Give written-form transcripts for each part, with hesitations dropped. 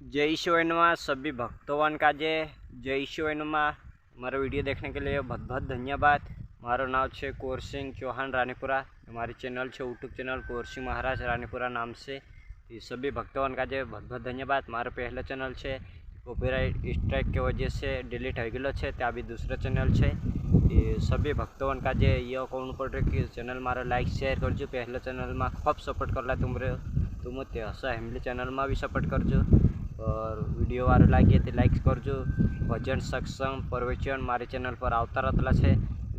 जय शिवनमा सभी भक्तों का जय शिवनमा। हमारा वीडियो देखने के लिए बहुत बहुत धन्यवाद। मारो नाम है कोर सिंह चौहान रानीपुरा। हमारी चैनल है यूट्यूब चैनल कोर सिंह महाराज रानीपुरा नाम से। सभी भक्तों का बहुत बहुत धन्यवाद। मारो पहला चैनल है कॉपीराइट स्ट्राइक के वजह से डिलीट हो गलो है, त्या भी दूसरा चैनल है। सभी भक्तों का ये कहूँ पड़ रहा कि चैनल मारो लाइक शेयर करजो। पहला चैनल में खूब सपोर्ट करला तुम हसा हेमली चैनल में भी सपोर्ट करजो और वीडियो वारो लगे तो लाइक करजो। भजन सत्संग प्रवचन मारे चैनल पर आवता रहता है,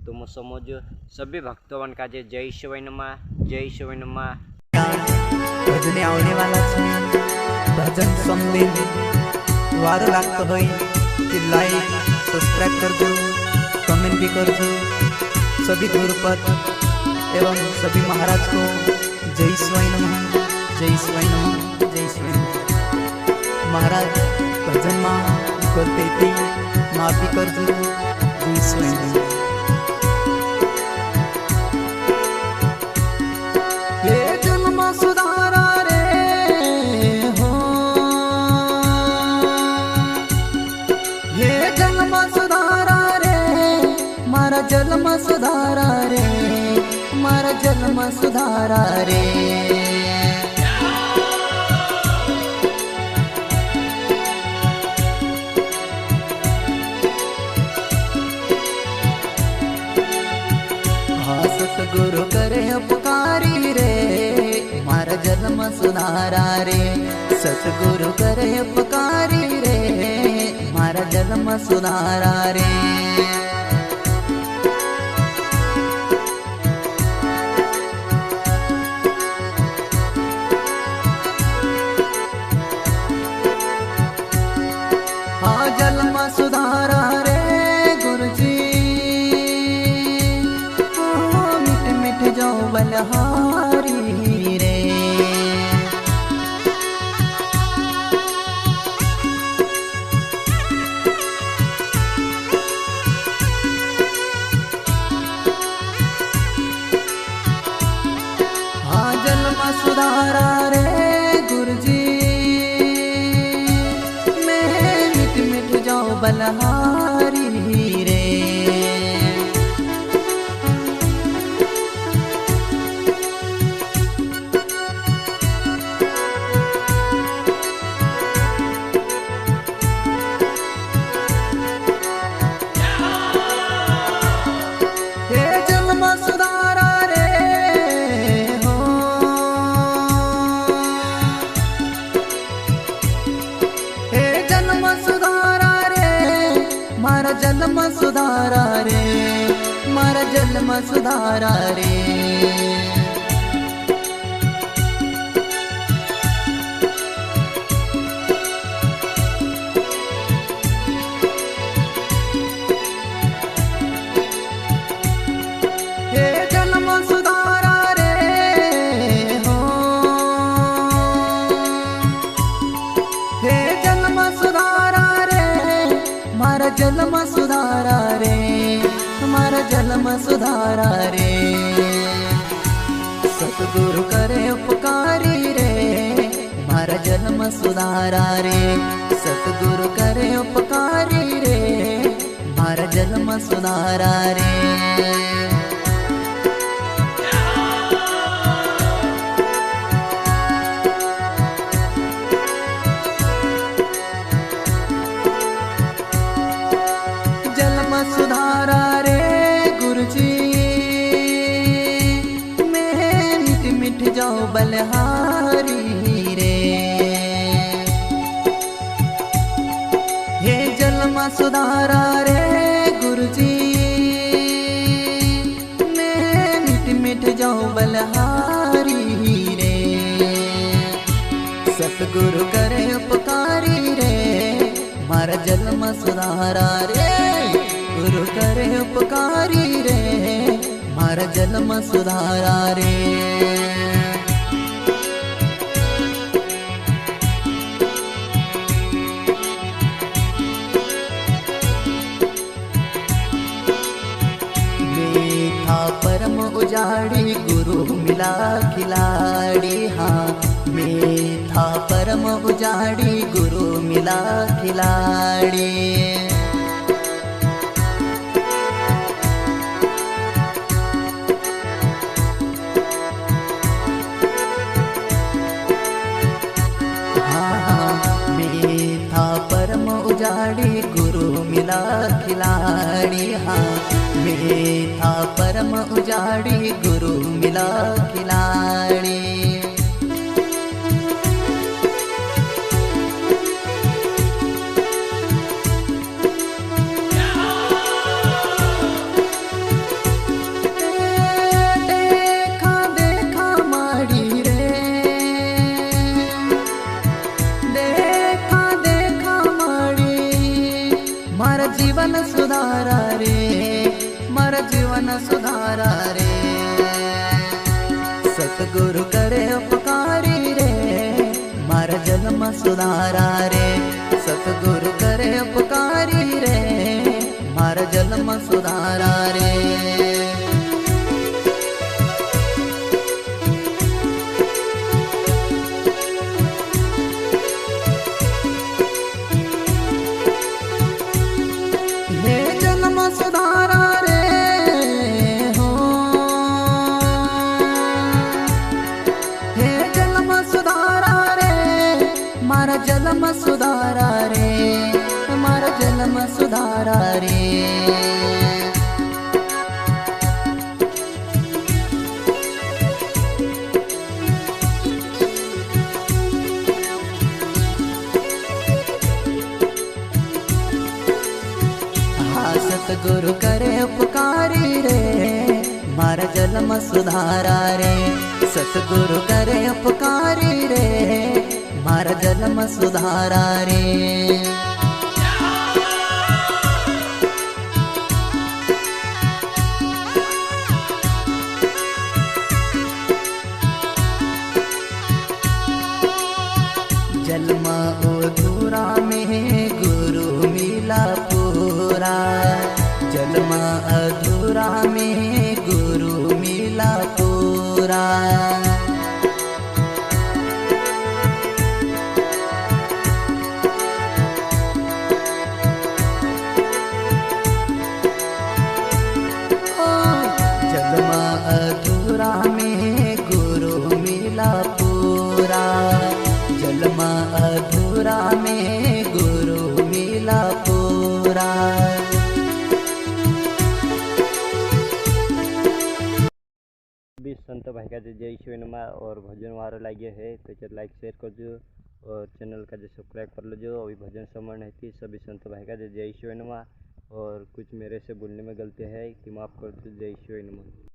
तुम समझो। सभी भक्तों का जय शिवनमा जय शिवनमा। भजने आवने वाला छे, भजन सुनते वारो लागतो होय कि लाइक सब्सक्राइब करजो, कमेंट भी करजो। सभी गुरुपद एवं सभी महाराज को जय शिवाय नमः, जय शिवाय नमः, जय शिवाय नमः। महाराज भजन में करते थी माफी करजो, जय शिवाय नमः। ये जन्म सुधारा रे हो, ये जन्म सुधारा रे, मारा जन्म सुधारा रे, मारा जन्म सुधारा रे। सतगुरु करे उपकारी रे, मारा जन्म सुधारा रे। सतगुरु करे उपकारी रे, मारा जन्म सुधारा रे। हाँ जन्म सुधारा रे गुरुजी, जाओ बलहारी रे। हाँ जन्म सुधारा रे गुरुजी, मैं मिट मिट जाओ बलहारी रे। जन्म सुधारा रे, मारा जन्म सुधारा रे। हे जन्म सुधारा रे हो, हे जन्म सुधारा रे, मारा जन्म सुधारा रे, हमारा जन्म सुधारा रे। सतगुरु करे उपकारी रे, मारा जन्म सुधारा रे। सतगुरु करे उपकारी रे, मारा जन्म सुधारा रे। सुधारा रे गुरुजी, मैं मिट मिट जाओ बलहारी रे। हे जन्म सुधारा रे गुरुजी, मैं मिट मिट जाओ बलहारी रे। सतगुरु करे उपकारी रे, मारा जन्म सुधारा रे। गुरु करे उपकारी रे, मारा जन्म सुधारा रे। मीठा परम उजाड़ी गुरु मिला खिलाड़ी। हाँ मीठा परम उजाड़ी गुरु मिला खिलाड़ी। मीठा परम उजाड़ी गुरु मिला खिलाड़ी। हाँ मीठा परम उजाड़ी गुरु मिला खिलाड़ी। देखा देखा माड़ी रे, देखा देखा माड़ी, मारा जीवन सुधारा रे, मारा जीवन सुधारा रे। सतगुरु करे उपकारी रे, मारा जन्म सुधारा रे। सतगुरु करे उपकारी रे, मारा जन्म सुधारा रे। सुधारा रे हो, हे जन्म सुधारा रे, मारा जन्म सुधारा रे, मारा जन्म सुधारा रे। सतगुरु करे उपकारी रे, मारा जन्म सुधारा रे। सतगुरु करे उपकारी रे, मारा जन्म सुधारा रे। जन्म अधूरा में गुरु मिला पूरा, जन्म अधूरा में गुरु मिला पूरा। जन्म अधूरा में गुरु मिला पूरा, जन्म अधूरा में गुरु मिला पूरा। भी संत भाई का जय शिवनमा और भजन वारा लागे है तो लाइक शेयर कर जो और चैनल का सब्सक्राइब कर लो। जो अभी भजन समय नहीं थी सभी संत भाई का जय शिवनमा और कुछ मेरे से बोलने में गलती है कि माफ़ कर दो। जय शिवनमा।